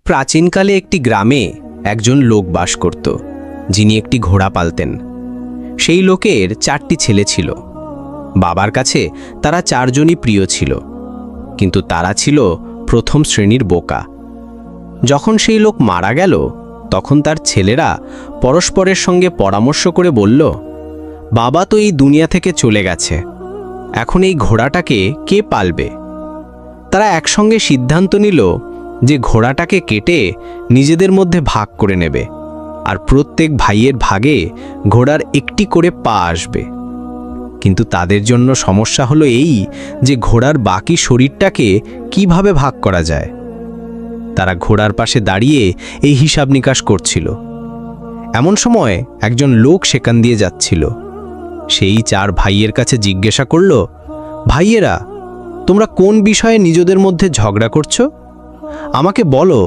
প্রাচীনকালে একটি গ্রামে একজন লোক বাস করত, যিনি একটি ঘোড়া পালতেন। সেই লোকের 4টি ছেলে ছিল। বাবার কাছে তারা 4জনই প্রিয় ছিল, কিন্তু তারা ছিল প্রথম শ্রেণীর বোকা। যখন সেই লোক মারা গেল, তখন তার ছেলেরা পরস্পরের সঙ্গে পরামর্শ করে বলল, বাবা তো এই দুনিয়া থেকে চলে গেছে, এখন এই ঘোড়াটাকে কে পালবে? তারা একসঙ্গে সিদ্ধান্ত নিল যে ঘোড়াটাকে কেটে নিজেদের মধ্যে ভাগ করে নেবে, আর প্রত্যেক ভাইয়ের ভাগে ঘোড়ার একটি করে পা আসবে। কিন্তু তাদের জন্য সমস্যা হলো এই যে ঘোড়ার বাকি শরীরটাকে কিভাবে ভাগ করা যায়। তারা ঘোড়ার পাশে দাঁড়িয়ে এই হিসাব নিকাশ করছিল। এমন সময় একজন লোক সেখান দিয়ে যাচ্ছিল। সেই 4 ভাইয়ের কাছে জিজ্ঞাসা করল, ভাইয়েরা, তোমরা কোন বিষয়ে নিজেদের মধ্যে ঝগড়া করছো? আমাকে বলো,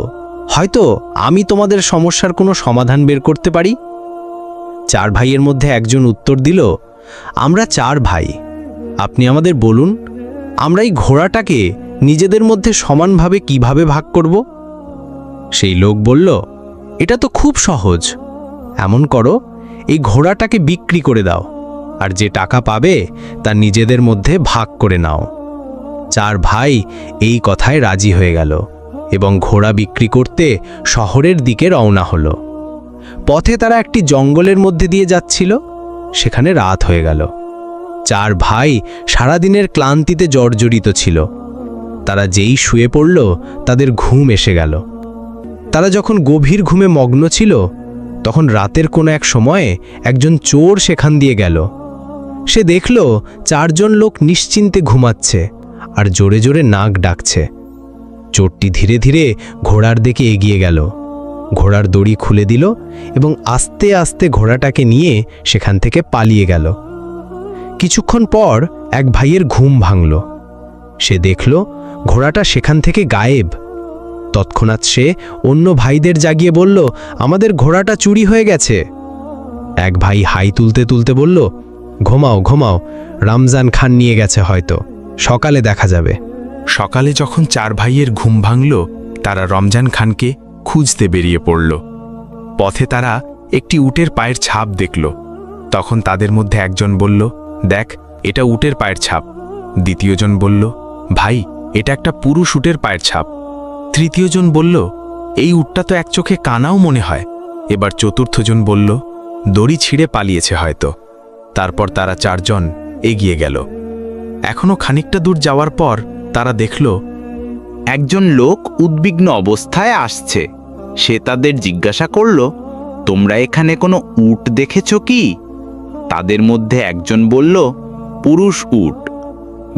হয়তো আমি তোমাদের সমস্যার কোনো সমাধান বের করতে পারি। 4 ভাইয়ের মধ্যে একজন উত্তর দিল, আমরা 4 ভাই, আপনি আমাদের বলুন, আমরা এই ঘোড়াটাকে নিজেদের মধ্যে সমানভাবে কিভাবে ভাগ করব? সেই লোক বলল, এটা তো খুব সহজ। এমন করো, এই ঘোড়াটাকে বিক্রি করে দাও, আর যে টাকা পাবে তা নিজেদের মধ্যে ভাগ করে নাও। 4 ভাই এই কথায় রাজি হয়ে গেল এবং ঘোড়া বিক্রি করতে শহরের দিকে রওনা হলো। পথে তারা একটি জঙ্গলের মধ্যে দিয়ে যাচ্ছিল। সেখানে রাত হয়ে গেল। 4 ভাই সারাদিনের ক্লান্তিতে জর্জরিত ছিল। তারা যেই শুয়ে পড়ল, তাদের ঘুম এসে গেল। তারা যখন গভীর ঘুমে মগ্ন ছিল, তখন রাতের কোনো এক সময়ে একজন চোর সেখান দিয়ে গেল। সে দেখল 4 জন লোক নিশ্চিন্তে ঘুমাচ্ছে আর জোরে জোরে নাক ডাকছে। চোরটি ধীরে ধীরে ঘোড়ার দিকে এগিয়ে গেল, ঘোড়ার দড়ি খুলে দিল এবং আস্তে আস্তে ঘোড়াটাকে নিয়ে সেখান থেকে পালিয়ে গেল। কিছুক্ষণ পর এক ভাইয়ের ঘুম ভাঙল। সে দেখল ঘোড়াটা সেখান থেকে গায়েব। তৎক্ষণাৎ সে অন্য ভাইদের জাগিয়ে বলল, আমাদের ঘোড়াটা চুরি হয়ে গেছে। এক ভাই হাই তুলতে তুলতে বলল, ঘুমাও ঘুমাও, রমজান খান নিয়ে গেছে, হয়তো সকালে দেখা যাবে। সকালে যখন 4 ভাইয়ের ঘুম ভাঙল, তারা রমজান খানকে খুঁজতে বেরিয়ে পড়ল। পথে তারা একটি উটের পায়ের ছাপ দেখল। তখন তাদের মধ্যে একজন বলল, দেখ, এটা উটের পায়ের ছাপ। দ্বিতীয়জন বলল, ভাই, এটা একটা পুরুষ উটের পায়ের ছাপ। তৃতীয়জন বলল, এই উটটা তো এক চোখে কানাও মনে হয়। এবার চতুর্থজন বলল, দড়ি ছিঁড়ে পালিয়েছে হয়তো। তারপর তারা 4 জন এগিয়ে গেল। এখনো খানিকটা দূর যাওয়ার পর তারা দেখল একজন লোক উদ্বিগ্ন অবস্থায় আসছে। সে তাদের জিজ্ঞাসা করল, তোমরা এখানে কোনো উট দেখেছ কি? তাদের মধ্যে একজন বলল, পুরুষ উট।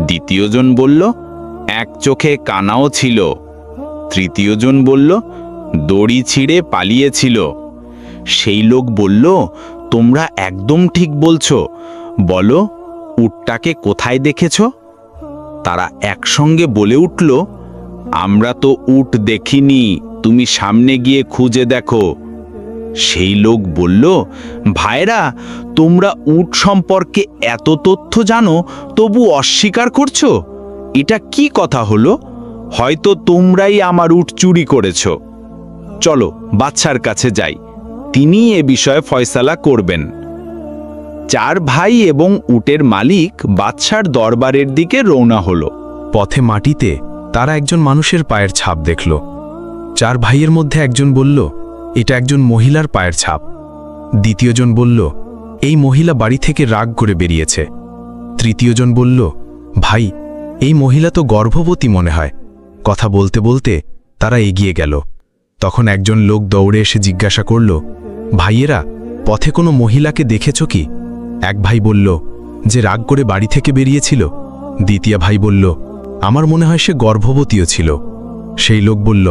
দ্বিতীয়জন বলল, এক চোখে কানাও ছিল। তৃতীয়জন বলল, দড়ি ছিঁড়ে পালিয়েছিল। সেই লোক বলল, তোমরা একদম ঠিক বলছো, বলো উটটাকে কোথায় দেখেছ? তারা একসঙ্গে বলে উঠল, আমরা তো উট দেখিনি, তুমি সামনে গিয়ে খুঁজে দেখো। সেই লোক বলল, ভাইরা, তোমরা উট সম্পর্কে এত তথ্য জানো, তবু অস্বীকার করছো? এটা কি কথা হলো? হয়তো তোমরাই আমার উট চুরি করেছ। চলো বাদশার কাছে যাই, তিনি এ বিষয়ে ফয়সালা করবেন। 4 ভাই এবং উটের মালিক বাদশার দরবারের দিকে রওনা হলো। পথে মাটিতে তারা একজন মানুষের পায়ের ছাপ দেখল। 4 ভাইয়ের মধ্যে একজন বলল, এটা একজন মহিলার পায়ের ছাপ। দ্বিতীয়জন বলল, এই মহিলা বাড়ি থেকে রাগ করে বেরিয়েছে। তৃতীয়জন বলল, ভাই, এই মহিলা তো গর্ভবতী মনে হয়। কথা বলতে বলতে তারা এগিয়ে গেল। তখন একজন লোক দৌড়ে এসে জিজ্ঞাসা করল, ভাইয়েরা, পথে কোনো মহিলাকে দেখেছ কি? এক ভাই বলল, যে রাগ করে বাড়ি থেকে বেরিয়েছিল। দ্বিতীয় ভাই বলল, আমার মনে হয় সে গর্ভবতীও ছিল। সেই লোক বলল,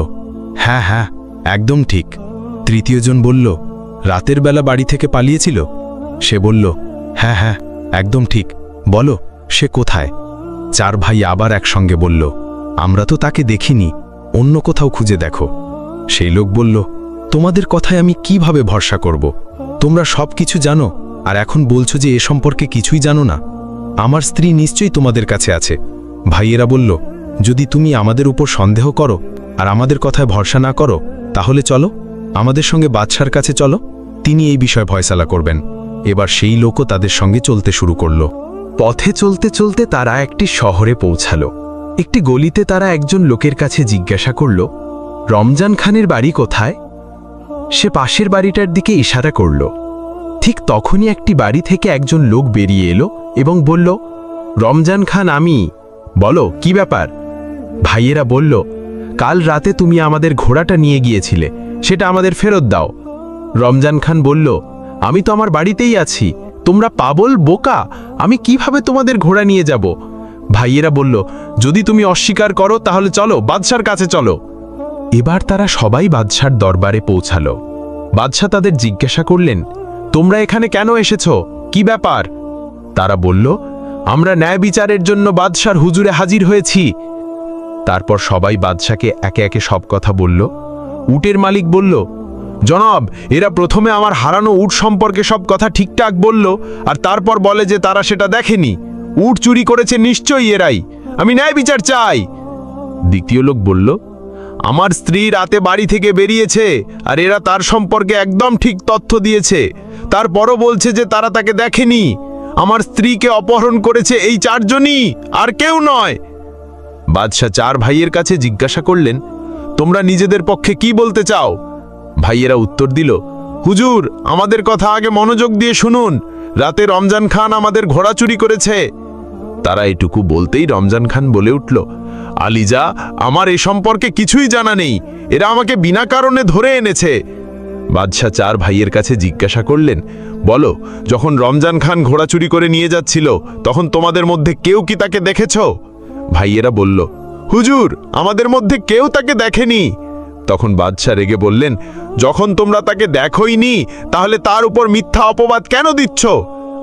হ্যাঁ হ্যাঁ, একদম ঠিক। তৃতীয়জন বলল, রাতের বেলা বাড়ি থেকে পালিয়েছিল। সে বলল, হ্যাঁ হ্যাঁ, একদম ঠিক, বলো সে কোথায়? 4 ভাই আবার একসঙ্গে বলল, আমরা তো তাকে দেখিনি, অন্য কোথাও খুঁজে দেখো। সেই লোক বলল, তোমাদের কথায় আমি কিভাবে ভরসা করব? তোমরা সব কিছু জানো, আর এখন বলছো যে এ সম্পর্কে কিছুই জানো না। আমার স্ত্রী নিশ্চয়ই তোমাদের কাছে আছে। ভাইয়েরা বলল, যদি তুমি আমাদের উপর সন্দেহ করো আর আমাদের কথায় ভরসা না করো, তাহলে চলো, আমাদের সঙ্গে বাদশার কাছে চলো, তিনি এই বিষয় ফয়সালা করবেন। এবার সেই লোকও তাদের সঙ্গে চলতে শুরু করল। পথে চলতে চলতে তারা একটি শহরে পৌঁছালো। একটি গলিতে তারা একজন লোকের কাছে জিজ্ঞাসা করল, রমজান খানের বাড়ি কোথায়? সে পাশের বাড়িটার দিকে ইশারা করল। ঠিক তখনই একটি বাড়ি থেকে একজন লোক বেরিয়ে এলো এবং বলল, রমজান খান আমি। বলো, কি ব্যাপার? ভাইয়েরা বলল, কাল রাতে তুমি আমাদের ঘোড়াটা নিয়ে গিয়েছিলে, সেটা আমাদের ফেরত দাও। রমজান খান বলল, আমি তো আমার বাড়িতেই আছি, তোমরা পাগল বোকা, আমি কিভাবে তোমাদের ঘোড়া নিয়ে যাব? ভাইয়েরা বলল, যদি তুমি অস্বীকার করো তাহলে চলো, বাদশার কাছে চলো। এবার তারা সবাই বাদশার দরবারে পৌঁছালো। বাদশা তাদের জিজ্ঞাসা করলেন, তোমরা এখানে কেন এসেছো, কি ব্যাপার? তারা বলল, আমরা ন্যায় বিচারের জন্য বাদশার হুজুরে হাজির হয়েছি। তারপর সবাই বাদশাকে একে একে সব কথা বলল। উটের মালিক বলল, জনাব, এরা প্রথমে আমার হারানো উট সম্পর্কে সব কথা ঠিকঠাক বলল, আর তারপর বলে যে তারা সেটা দেখেনি। উট চুরি করেছে নিশ্চয়ই এরাই, আমি ন্যায় বিচার চাই। দ্বিতীয় লোক বলল, আমার স্ত্রী রাতে বাড়ি থেকে বেরিয়েছে, আর এরা তার সম্পর্কে একদম ঠিক তথ্য দিয়েছে, তারপরও বলছে যে তারা তাকে দেখেনি। আমার স্ত্রীকে অপহরণ করেছে এই চারজনই, আর কেউ নয়। বাদশাহ চার ভাইয়ের কাছে জিজ্ঞাসা করলেন, তোমরা নিজেদের পক্ষে কি বলতে চাও? ভাইয়েরা উত্তর দিল, হুজুর, আমাদের কথা আগে মনোযোগ দিয়ে শুনুন, রাতে রমজান খান আমাদের ঘোড়া চুরি করেছে। তারা এটুকু বলতেই রমজান খান বলে উঠল, আলিজা, আমার এ সম্পর্কে কিছুই জানা নেই, এরা আমাকে বিনা কারণে ধরে এনেছে। বাদশাহ চার ভাইয়ের কাছে জিজ্ঞাসা করলেন, বলো, যখন রমজান খান ঘোড়া চুরি করে নিয়ে যাচ্ছিল তখন তোমাদের মধ্যে কেউ কি তাকে দেখেছ? ভাইয়েরা বলল, হুজুর, আমাদের মধ্যে কেউ তাকে দেখেনি। তখন বাদশাহ রেগে বললেন, যখন তোমরা তাকে দেখোইনি তাহলে তার উপর মিথ্যা অপবাদ কেন দিচ্ছ?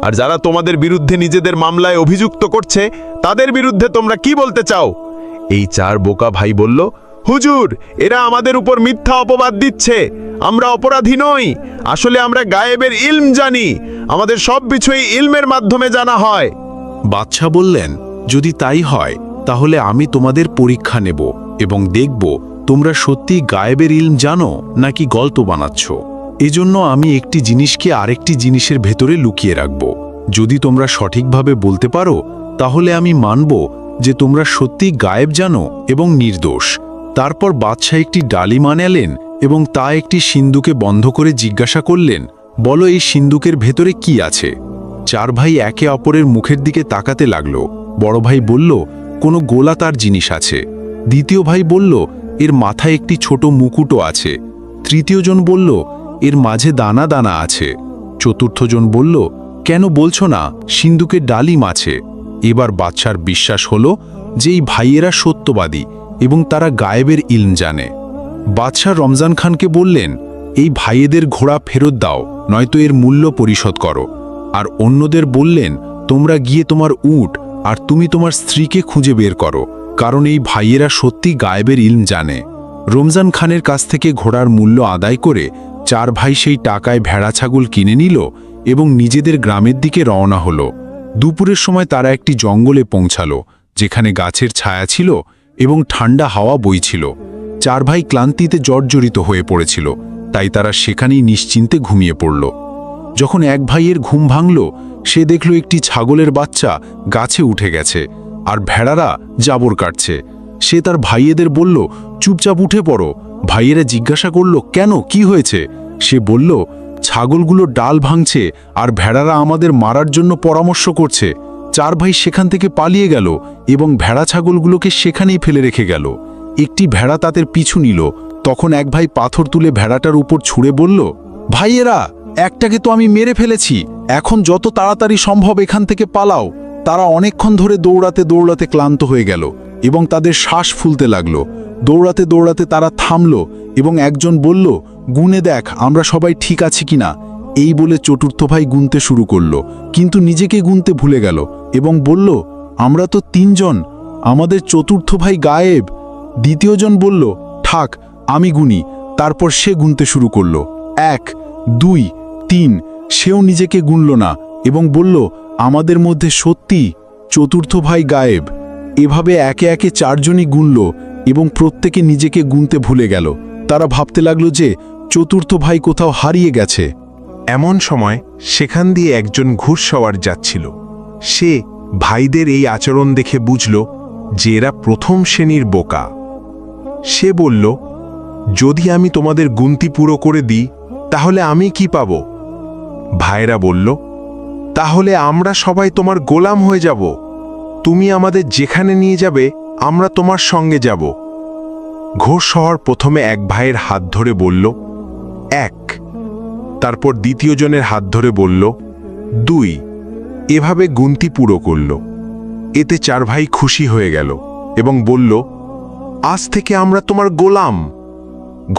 আর যারা তোমাদের বিরুদ্ধে নিজেদের মামলায় অভিযুক্ত করছে তাদের বিরুদ্ধে তোমরা কি বলতে চাও? এই চার বোকা ভাই বলল, হুজুর, এরা আমাদের উপর মিথ্যা অপবাদ দিচ্ছে, আমরা অপরাধী নই, আসলে আমরা গায়েবের ইলম জানি, আমাদের সব কিছুই ইলমের মাধ্যমে জানা হয়। বাদশাহ বললেন, যদি তাই হয় তাহলে আমি তোমাদের পরীক্ষা নেব এবং দেখব তোমরা সত্যি গায়েবের ইলম জানো নাকি গল্প বানাচ্ছ। এজন্য আমি একটি জিনিসকে আরেকটি জিনিসের ভেতরে লুকিয়ে রাখব। যদি তোমরা সঠিকভাবে বলতে পারো তাহলে আমি মানব যে তোমরা সত্যি গায়েব জানো এবং নির্দোষ। তারপর বাদশাহ একটি ডালিম আনালেন এবং তা একটি সিন্দুকে বন্ধ করে জিজ্ঞাসা করলেন, বলো, এই সিন্দুকের ভেতরে কি আছে? চার ভাই একে অপরের মুখের দিকে তাকাতে লাগলো। বড় ভাই বলল, কোনো গোলাকার জিনিস আছে। দ্বিতীয় ভাই বলল, এর মাথায় একটি ছোট মুকুটও আছে। তৃতীয় জন বলল, এর মাঝে দানা দানা আছে। চতুর্থ জন বলল, কেন বলছো না, সিন্দুকের ডালিম আছে। এবার বাদশার বিশ্বাস হলো যে এই ভাইয়েরা সত্যবাদী এবং তারা গায়েবের ইলম জানে। বাদশাহ রমজান খানকে বললেন, এই ভাইয়েদের ঘোড়া ফেরত দাও, নয়তো এর মূল্য পরিশোধ করো। আর অন্যদের বললেন, তোমরা গিয়ে তোমার উট আর তুমি তোমার স্ত্রীকে খুঁজে বের করো, কারণ এই ভাইয়েরা সত্যি গায়েবের ইলম জানে। রমজান খানের কাছ থেকে ঘোড়ার মূল্য আদায় করে চার ভাই সেই টাকায় ভেড়া ছাগল কিনে নিল এবং নিজেদের গ্রামের দিকে রওনা হলো। দুপুরের সময় তারা একটি জঙ্গলে পৌঁছালো, যেখানে গাছের ছায়া ছিল এবং ঠান্ডা হাওয়া বইছিল। চার ভাই ক্লান্তিতে জর্জরিত হয়ে পড়েছিল, তাই তারা সেখানেই নিশ্চিন্তে ঘুমিয়ে পড়ল। যখন এক ভাইয়ের ঘুম ভাঙল, সে দেখল একটি ছাগলের বাচ্চা গাছে উঠে গেছে আর ভেড়ারা জাবর কাটছে। সে তার ভাইয়েদের বলল, চুপচাপ উঠে পড়ো। ভাইয়েরা জিজ্ঞাসা করল, কেন, কি হয়েছে? সে বলল, ছাগলগুলো ডাল ভাঙছে আর ভেড়ারা আমাদের মারার জন্য পরামর্শ করছে। চার ভাই সেখান থেকে পালিয়ে গেল এবং ভেড়া ছাগলগুলোকে সেখানেই ফেলে রেখে গেল। একটি ভেড়া তাদের পিছু নিল। তখন এক ভাই পাথর তুলে ভেড়াটার উপর ছুঁড়ে বলল, ভাইয়েরা, একটাকে তো আমি মেরে ফেলেছি, এখন যত তাড়াতাড়ি সম্ভব এখান থেকে পালাও। তারা অনেকক্ষণ ধরে দৌড়াতে দৌড়াতে ক্লান্ত হয়ে গেল এবং তাদের শ্বাস ফুলতে লাগলো। দৌড়াতে দৌড়াতে তারা থামল এবং একজন বলল, গুনে দেখ আমরা সবাই ঠিক আছি কিনা। এই বলে চতুর্থ ভাই গুনতে শুরু করল, কিন্তু নিজেকে গুনতে ভুলে গেল এবং বলল, আমরা তো তিনজন, আমাদের চতুর্থ ভাই গায়েব। দ্বিতীয়জন বলল, থাক, আমি গুনি। তারপর সে গুনতে শুরু করল, 1, 2, 3। সেও নিজেকে গুনল না এবং বলল, আমাদের মধ্যে সত্যি চতুর্থ ভাই গায়েব। এভাবে একে একে চারজনই গুনল এবং প্রত্যেকে নিজেকে গুনতে ভুলে গেল। তারা ভাবতে লাগলো যে চতুর্থ ভাই কোথাও হারিয়ে গেছে। এমন সময় সেখান দিয়ে একজন ঘুড়সওয়ার যাচ্ছিল। সে ভাইদের এই আচরণ দেখে বুঝল যে এরা প্রথম শ্রেণীর বোকা। সে বলল, যদি আমি তোমাদের গুনতি পুরো করে দিই তাহলে আমি কি পাব? ভাইরা বলল, তাহলে আমরা সবাই তোমার গোলাম হয়ে যাব। তুমি আমাদের যেখানে নিয়ে যাবে আমরা তোমার সঙ্গে যাব। ঘোড়সওয়ার প্রথমে এক ভাইয়ের হাত ধরে বলল, 1। তারপর দ্বিতীয় জনের হাত ধরে বলল, 2। এভাবে গুনতি পুরো করল। এতে 4 ভাই খুশি হয়ে গেল এবং বলল, আজ থেকে আমরা তোমার গোলাম।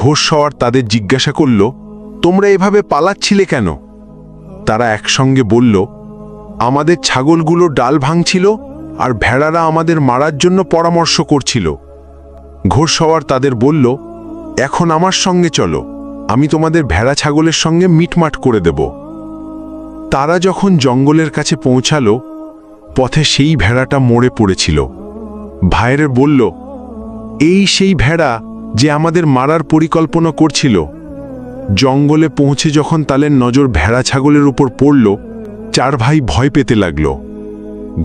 ঘোড়সওয়ার তাদের জিজ্ঞাসা করল, তোমরা এভাবে পালাচ্ছিলে কেন? তারা একসঙ্গে বলল, আমাদের ছাগলগুলো ডাল ভাঙছিল আর ভেড়ারা আমাদের মারার জন্য পরামর্শ করছিল। ঘোড়সওয়ার তাদের বলল, এখন আমার সঙ্গে চলো, আমি তোমাদের ভেড়া ছাগলের সঙ্গে মিটমাট করে দেব। তারা যখন জঙ্গলের কাছে পৌঁছালো, পথে সেই ভেড়াটা মরে পড়েছিল। ভাইরে বলল, এই সেই ভেড়া যে আমাদের মারার পরিকল্পনা করছিল। জঙ্গলে পৌঁছে যখন তাদের নজর ভেড়া ছাগলের উপর পড়ল, 4 ভাই ভয় পেতে লাগল।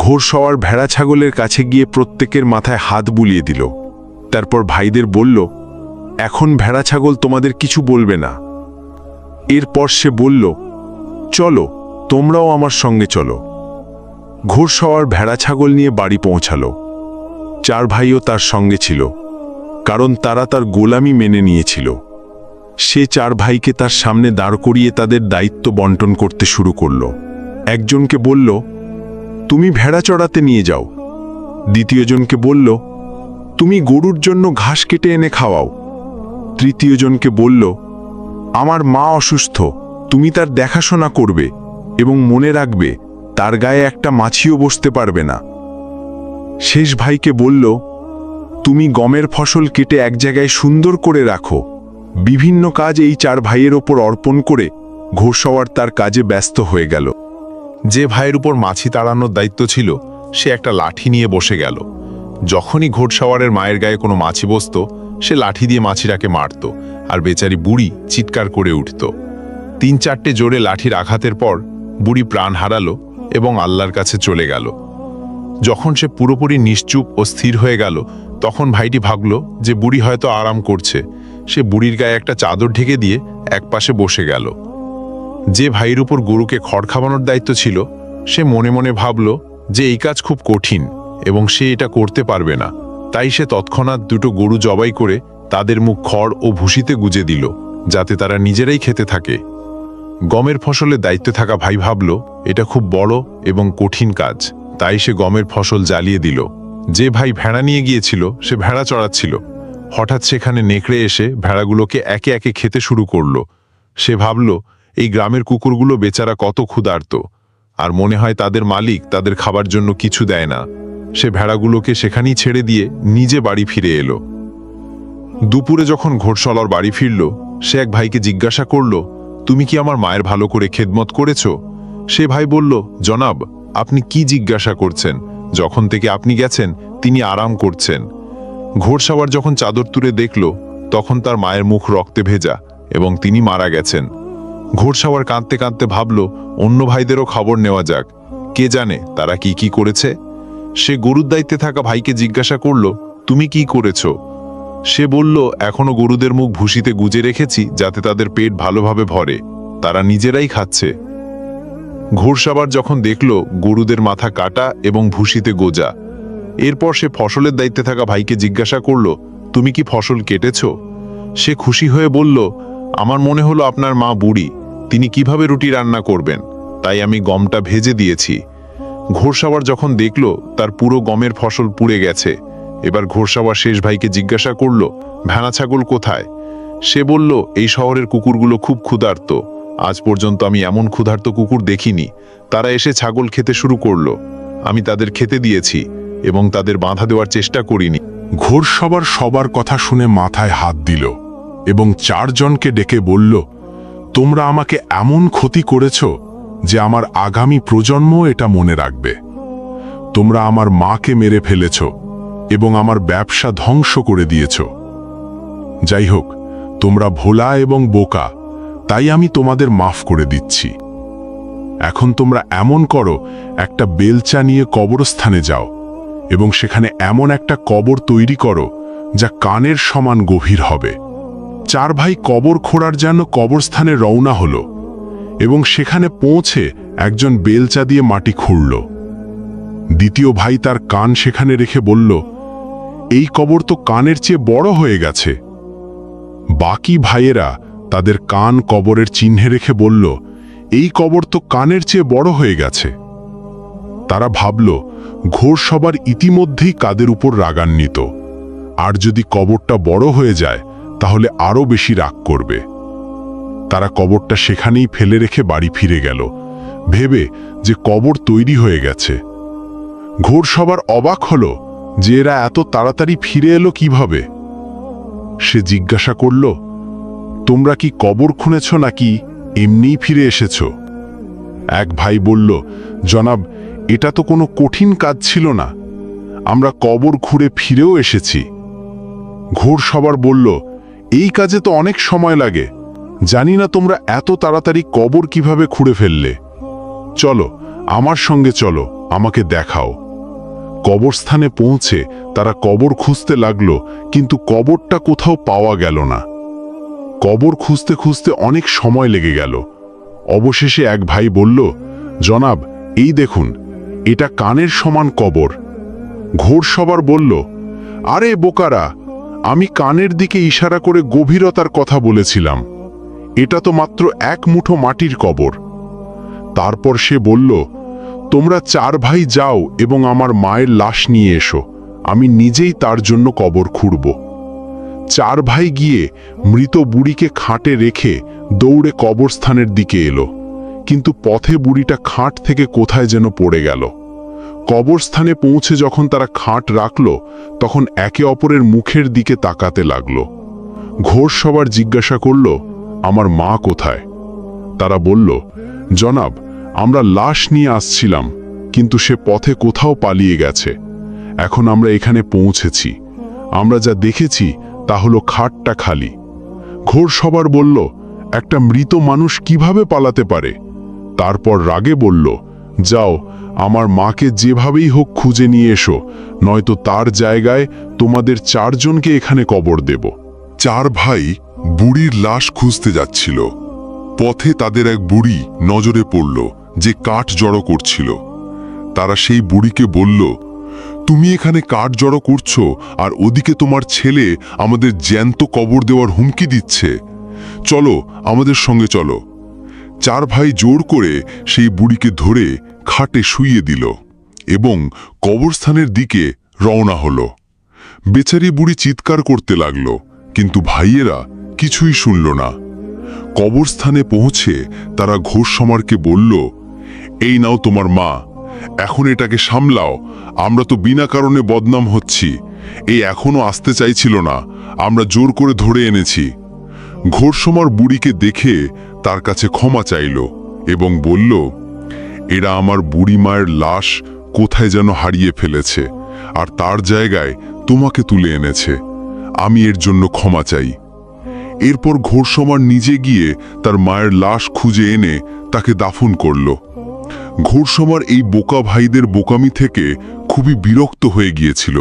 ঘোড়সওয়ার ভেড়া ছাগলের কাছে গিয়ে প্রত্যেকের মাথায় হাত বুলিয়ে দিল। তারপর ভাইদের বলল, এখন ভেড়া ছাগল তোমাদের কিছু বলবে না। এরপর সে বলল, চলো, তোমরাও আমার সঙ্গে চলো। ঘোড়সওয়ার ভেড়া ছাগল নিয়ে বাড়ি পৌঁছালো। 4 ভাইও তার সঙ্গে ছিল, কারণ তারা তার গোলামি মেনে নিয়েছিল। সে 4 ভাইকে তার সামনে দাঁড় করিয়ে তাদের দায়িত্ব বন্টন করতে শুরু করল। একজনকে বলল, তুমি ভেড়া চড়াতে নিয়ে যাও। দ্বিতীয়জনকে বলল, তুমি গরুর জন্য ঘাস কেটে এনে খাওয়াও। তৃতীয়জনকে বলল, আমার মা অসুস্থ, তুমি তার দেখাশোনা করবে এবং মনে রাখবে তার গায়ে একটা মাছিও বসতে পারবে না। শেষ ভাইকে বলল, তুমি গমের ফসল কেটে এক জায়গায় সুন্দর করে রাখো। বিভিন্ন কাজ এই 4 ভাইয়ের ওপর অর্পণ করে ঘোড়সওয়ার তার কাজে ব্যস্ত হয়ে গেল। যে ভাইয়ের উপর মাছি তাড়ানোর দায়িত্ব ছিল সে একটা লাঠি নিয়ে বসে গেল। যখনই ঘোড়সওয়ারের মায়ের গায়ে কোনো মাছি বসত, সে লাঠি দিয়ে মাছিটাকে মারত, আর বেচারি বুড়ি চিৎকার করে উঠত। 3-4টে জোরে লাঠির আঘাতের পর বুড়ি প্রাণ হারালো এবং আল্লাহর কাছে চলে গেল। যখন সে পুরোপুরি নিশ্চুপ ও স্থির হয়ে গেল, তখন ভাইটি ভাবল যে বুড়ি হয়তো আরাম করছে। সে বুড়ির গায়ে একটা চাদর ঢেকে দিয়ে একপাশে বসে গেল। যে ভাইয়ের উপর গরুকে খড় খাওয়ানোর দায়িত্ব ছিল, সে মনে মনে ভাবল যে এই কাজ খুব কঠিন এবং সে এটা করতে পারবে না। তাই সে তৎক্ষণাৎ 2টো গরু জবাই করে তাদের মুখ খড় ও ভুসিতে গুজে দিল, যাতে তারা নিজেরাই খেতে থাকে। গমের ফসলের দায়িত্বে থাকা ভাই ভাবল এটা খুব বড় এবং কঠিন কাজ, তাই সে গমের ফসল জ্বালিয়ে দিল। যে ভাই ভেড়া নিয়ে গিয়েছিল সে ভেড়া চড়াচ্ছিল। হঠাৎ সেখানে নেকড়ে এসে ভেড়াগুলোকে একে একে খেতে শুরু করল। সে ভাবল এই গ্রামের কুকুরগুলো বেচারা কত ক্ষুধার্ত, আর মনে হয় তাদের মালিক তাদের খাবার জন্য কিছু দেয় না। সে ভেড়াগুলোকে সেখানেই ছেড়ে দিয়ে নিজে বাড়ি ফিরে এলো। দুপুরে যখন ঘোড়সওয়ার বাড়ি ফিরল, সে এক ভাইকে জিজ্ঞাসা করল, তুমি কি আমার মায়ের ভালো করে খেদমত করেছ? সে ভাই বলল, জনাব, আপনি কি জিজ্ঞাসা করছেন? যখন থেকে আপনি গেছেন তিনি আরাম করছেন। ঘোড়সওয়ার যখন চাদর তুলে দেখল, তখন তার মায়ের মুখ রক্তে ভেজা এবং তিনি মারা গেছেন। ঘোড়সওয়ার কাঁদতে কাঁদতে ভাবল অন্য ভাইদেরও খবর নেওয়া যাক, কে জানে তারা কি কি করেছে। সে গরুর দায়িত্বে থাকা ভাইকে জিজ্ঞাসা করল, তুমি কি করেছ? সে বলল, এখনো গরুদের মুখ ভুসিতে গুজে রেখেছি যাতে তাদের পেট ভালোভাবে ভরে, তারা নিজেরাই খাচ্ছে। ঘোড়সওয়ার যখন দেখল গরুদের মাথা কাটা এবং ভুসিতে গোজা, এরপর সে ফসলের দায়িত্বে থাকা ভাইকে জিজ্ঞাসা করল, তুমি কি ফসল কেটেছ? সে খুশি হয়ে বলল, আমার মনে হলো আপনার মা বুড়ি, তিনি কিভাবে রুটি রান্না করবেন, তাই আমি গমটা ভেজে দিয়েছি। ঘোড়সওয়ার যখন দেখল তার পুরো গমের ফসল পুড়ে গেছে, এবার ঘোড়সওয়ার শেষ ভাইকে জিজ্ঞাসা করল, ভেড়া ছাগল কোথায়? সে বলল, এই শহরের কুকুরগুলো খুব ক্ষুধার্ত, আজ পর্যন্ত আমি এমন ক্ষুধার্ত কুকুর দেখিনি। তারা এসে ছাগল খেতে শুরু করল, আমি তাদের খেতে দিয়েছি এবং তাদের বাধা দেওয়ার চেষ্টা করিনি। ঘোড়সওয়ার সবার কথা শুনে মাথায় হাত দিল এবং 4 জনকে ডেকে বলল, তোমরা আমাকে এমন ক্ষতি করেছ যে আমার আগামী প্রজন্ম এটা মনে রাখবে। তোমরা আমার মাকে মেরে ফেলেছ এবং আমার ব্যবসা ধ্বংস করে দিয়েছ। যাই হোক, তোমরা ভোলা এবং বোকা, তাই আমি তোমাদের মাফ করে দিচ্ছি। এখন তোমরা এমন করো, একটা বেলচা নিয়ে কবরস্থানে যাও এবং সেখানে এমন একটা কবর তৈরি করো যা কানের সমান গভীর হবে। 4 ভাই কবর খোঁড়ার জন্য কবরস্থানে রওনা হলো এবং সেখানে পৌঁছে একজন বেলচা দিয়ে মাটি খুঁড়ল। দ্বিতীয় ভাই তার কান সেখানে রেখে বলল, এই কবর তো কানের চেয়ে বড় হয়ে গেছে। বাকি ভাইয়েরা তাদের কান কবরের চিহ্নে রেখে বলল, এই কবর তো কানের চেয়ে বড় হয়ে গেছে। তারা ভাবল ঘোড়সবার ইতিমধ্যেই কাদের উপর রাগান্বিত, আর যদি কবরটা বড় হয়ে যায় তাহলে আরও বেশি রাগ করবে। তারা কবরটা সেখানেই ফেলে রেখে বাড়ি ফিরে গেল, ভেবে যে কবর তৈরি হয়ে গেছে। ঘোড়সবার অবাক হলো যে এরা এত তাড়াতাড়ি ফিরে এলো কিভাবে। সে জিজ্ঞাসা করল, তোমরা কি কবর খুঁড়েছ নাকি এমনিই ফিরে এসেছ? এক ভাই বলল, জনাব, এটা তো কোনো কঠিন কাজ ছিল না, আমরা কবর খুঁড়ে ফিরেও এসেছি। ঘোড়সবার বলল, এই কাজে তো অনেক সময় লাগে, জানি না তোমরা এত তাড়াতাড়ি কবর কিভাবে খুঁড়ে ফেললে। চলো, আমার সঙ্গে চলো, আমাকে দেখাও। কবরস্থানে পৌঁছে তারা কবর খুঁজতে লাগলো, কিন্তু কবরটা কোথাও পাওয়া গেল না। কবর খুঁজতে খুঁজতে অনেক সময় লেগে গেল। অবশেষে এক ভাই বলল, জনাব, এই দেখুন, এটা কানের সমান কবর। ঘোড়সবার বলল, আরে বোকারা, আমি কানের দিকে ইশারা করে গভীরতার কথা বলেছিলাম, এটা তো মাত্র 1 মুঠো মাটির কবর। তারপর সে বলল, তোমরা 4 ভাই যাও এবং আমার মায়ের লাশ নিয়ে এসো, আমি নিজেই তার জন্য কবর খুঁড়ব। 4 ভাই গিয়ে মৃত বুড়িকে খাটে রেখে দৌড়ে কবরস্থানের দিকে এলো, কিন্তু পথে বুড়িটা খাট থেকে কোথায় যেন পড়ে গেল। কবরস্থানে পৌঁছে যখন তারা খাট রাখল, তখন একে অপরের মুখের দিকে তাকাতে লাগল। ঘোড়সবার জিজ্ঞাসা করল, আমার মা কোথায়? তারা বলল, জনাব, আমরা লাশ নিয়ে আসছিলাম, কিন্তু সে পথে কোথাও পালিয়ে গেছে। এখন আমরা এখানে পৌঁছেছি, আমরা যা দেখেছি তা হলো খাটটা খালি। ঘোড়সবার বলল, একটা মৃত মানুষ কিভাবে পালাতে পারে? তারপর রাগে বলল, যাও, আমার মাকে যেভাবেই হোক খুঁজে নিয়ে এসো, নয়তো তার জায়গায় তোমাদের 4 জনকে এখানে কবর দেব। 4 ভাই বুড়ির লাশ খুঁজতে যাচ্ছিল। পথে তাদের এক বুড়ি নজরে পড়ল যে কাঠ জড়ো করছিল। তারা সেই বুড়িকে বলল, তুমি এখানে কাঠ জড়ো করছো আর ওদিকে তোমার ছেলে আমাদের জ্যান্ত কবর দেওয়ার হুমকি দিচ্ছে। চলো, আমাদের সঙ্গে চলো। 4 ভাই জোর করে সেই বুড়িকে ধরে খাটে শুইয়ে দিল এবং কবরস্থানের দিকে রওনা হলো। বেচারি বুড়ি চিৎকার করতে লাগল, কিন্তু ভাইয়েরা কিছুই শুনল না। কবরস্থানে পৌঁছে তারা ঘোড়সমারকে বলল, এই নাও তোমার মা, এখন এটাকে সামলাও, আমরা তো বিনা কারণে বদনাম হচ্ছি। এই এখনো আসতে চাইছিল না, আমরা জোর করে ধরে এনেছি। ঘোড়সমার বুড়িকে দেখে তার কাছে ক্ষমা চাইল এবং বলল, এরা আমার বুড়ি মায়ের লাশ কোথায় যেন হারিয়ে ফেলেছে আর তার জায়গায় তোমাকে তুলে এনেছে, আমি এর জন্য ক্ষমা চাই। এরপর ঘোড়সমার নিজে গিয়ে তার মায়ের লাশ খুঁজে এনে তাকে দাফন করল। ঘোড়সমার এই বোকা ভাইদের বোকামি থেকে খুবই বিরক্ত হয়ে গিয়েছিল।